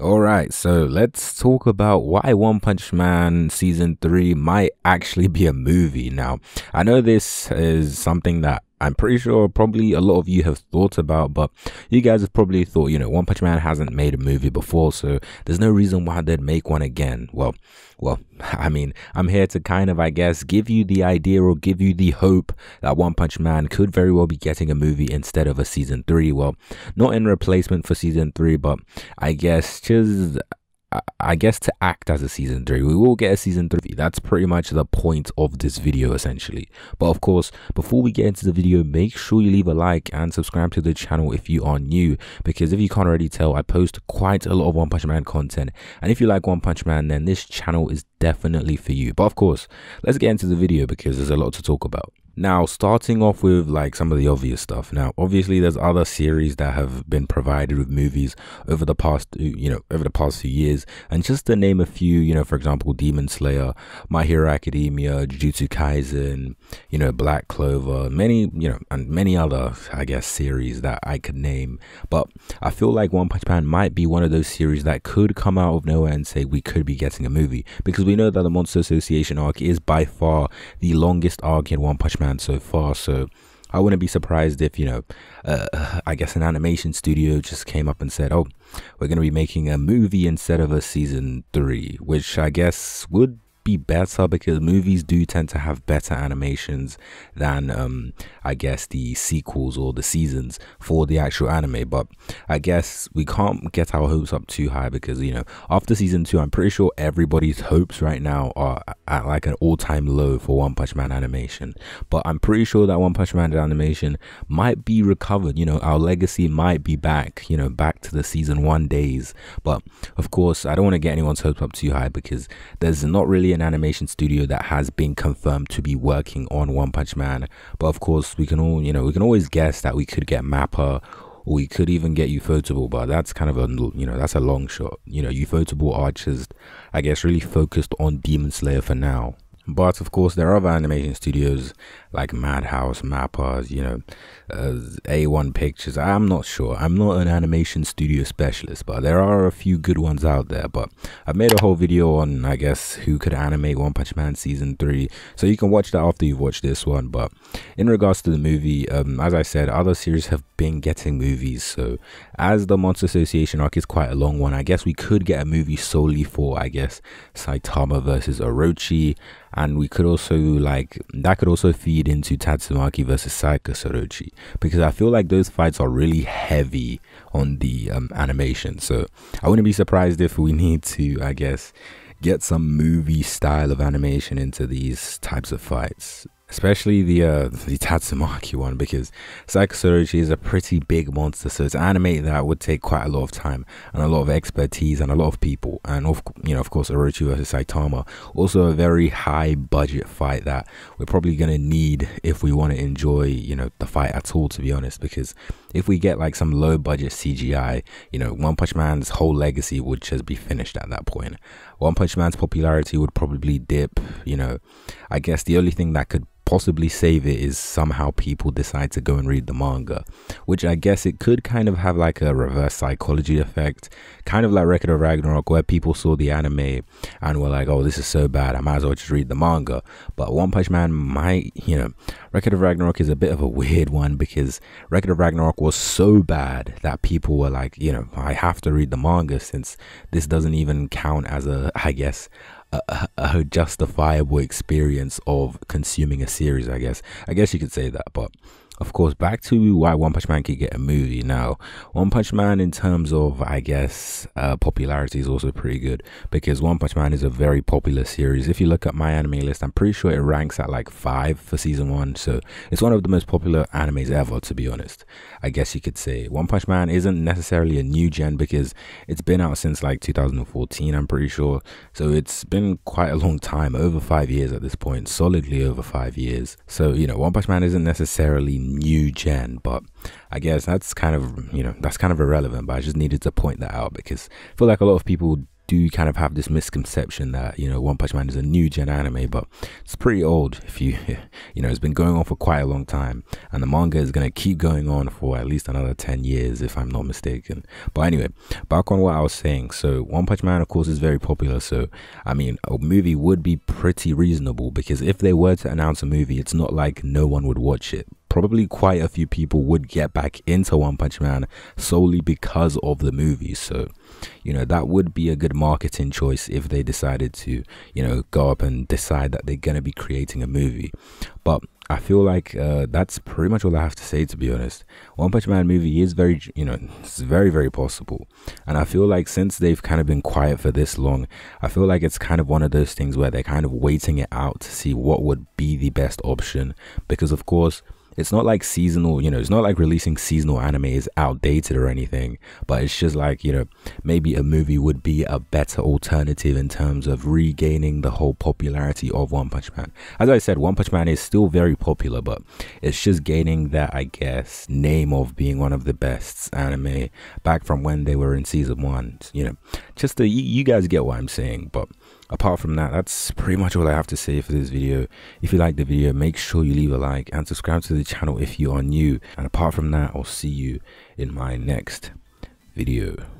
All right, so let's talk about why One Punch Man season 3 might actually be a movie. Now, I know this is something that I'm pretty sure probably a lot of you have thought about, but you guys have probably thought, One Punch Man hasn't made a movie before, so there's no reason why they'd make one again. I'm here to kind of, I guess, give you the idea or give you the hope that One Punch Man could very well be getting a movie instead of a season 3. Well, not in replacement for season 3, but I guess just I guess to act as a season 3. We will get a season 3. That's pretty much the point of this video essentially. But of course, before we get into the video, make sure you leave a like and subscribe to the channel if you are new, because if you can't already tell, I post quite a lot of One Punch Man content, and if you like One Punch Man, then this channel is definitely for you. But of course, let's get into the video because there's a lot to talk about. Now, starting off with like some of the obvious stuff. Now, obviously there's other series that have been provided with movies over the past, few years. And just to name a few, for example, Demon Slayer, My Hero Academia, Jujutsu Kaisen, Black Clover, and many other, I guess, series that I could name. But I feel like One Punch Man might be one of those series that could come out of nowhere and say we could be getting a movie, because we know that the Monster Association arc is by far the longest arc in One Punch Man so far. So I wouldn't be surprised if I guess an animation studio just came up and said, oh, we're going to be making a movie instead of a season 3, which I guess would be better, because movies do tend to have better animations than I guess the sequels or the seasons for the actual anime. But I guess we can't get our hopes up too high, because after season 2, I'm pretty sure everybody's hopes right now are at like an all-time low for One Punch Man animation. But I'm pretty sure that One Punch Man animation might be recovered. Our legacy might be back, back to the season 1 days. But of course, I don't want to get anyone's hopes up too high, because there's not really an animation studio that has been confirmed to be working on One Punch Man. But of course, we can always guess that we could get Mappa, or we could even get Ufotable, but that's kind of that's a long shot. Ufotable are just, I guess, really focused on Demon Slayer for now. But of course, there are other animation studios like Madhouse, Mappa, A1 Pictures. I'm not sure. I'm not an animation studio specialist, but there are a few good ones out there. But I've made a whole video on, I guess, who could animate One Punch Man season 3, so you can watch that after you've watched this one. But in regards to the movie, as I said, other series have been getting movies. So as the Monster Association arc is quite a long one, I guess we could get a movie solely for, I guess, Saitama versus Orochi. And we could also that could also feed into Tatsumaki versus Saika Orochi, because I feel like those fights are really heavy on the animation. So I wouldn't be surprised if we need to, I guess, get some movie style of animation into these types of fights, especially the Tatsumaki one, because Saika Orochi is a pretty big monster, so to animate that would take quite a lot of time and a lot of expertise and a lot of people. And of course, Orochi versus Saitama, also a very high budget fight that we're probably going to need if we want to enjoy the fight at all, to be honest. Because if we get like some low budget CGI, One Punch Man's whole legacy would just be finished at that point. One Punch Man's popularity would probably dip. I guess the only thing that could possibly save it is somehow people decide to go and read the manga, which I guess it could kind of have like a reverse psychology effect, kind of like Record of Ragnarok, where people saw the anime and were like, oh, this is so bad, I might as well just read the manga. But One Punch Man might, Record of Ragnarok is a bit of a weird one, because Record of Ragnarok was so bad that people were like, I have to read the manga, since this doesn't even count as I guess, a justifiable experience of consuming a series. I guess you could say that. But of course, back to why One Punch Man could get a movie. Now, One Punch Man, in terms of, I guess, popularity, is also pretty good, because One Punch Man is a very popular series. If you look at my anime list, I'm pretty sure it ranks at like 5 for season 1. So it's one of the most popular animes ever, to be honest. I guess you could say One Punch Man isn't necessarily a new gen, because it's been out since like 2014, I'm pretty sure. So it's been quite a long time, over 5 years at this point, solidly over 5 years. So One Punch Man isn't necessarily new gen, but I guess that's kind of irrelevant. But I just needed to point that out, because I feel like a lot of people do kind of have this misconception that, you know, One Punch Man is a new gen anime, but it's pretty old. If you you know, it's been going on for quite a long time, and the manga is going to keep going on for at least another 10 years if I'm not mistaken. But anyway, back on what I was saying. So One Punch Man, of course, is very popular, so I mean, a movie would be pretty reasonable, because if they were to announce a movie, it's not like no one would watch it. Probably quite a few people would get back into One Punch Man solely because of the movie. So, you know, that would be a good marketing choice if they decided to, you know, go up and decide that they're going to be creating a movie. But I feel like that's pretty much all I have to say, to be honest. One Punch Man movie is very, you know, it's very, very possible. And I feel like since they've kind of been quiet for this long, I feel like it's kind of one of those things where they're kind of waiting it out to see what would be the best option. Because, of course, it's not like seasonal, you know, it's not like releasing seasonal anime is outdated or anything, but it's just like, you know, maybe a movie would be a better alternative in terms of regaining the whole popularity of One Punch Man. As I said, One Punch Man is still very popular, but it's just gaining that, I guess, name of being one of the best anime back from when they were in season 1, you know, just you guys get what I'm saying. But apart from that, that's pretty much all I have to say for this video. If you like the video, make sure you leave a like and subscribe to the channel if you are new. And apart from that, I'll see you in my next video.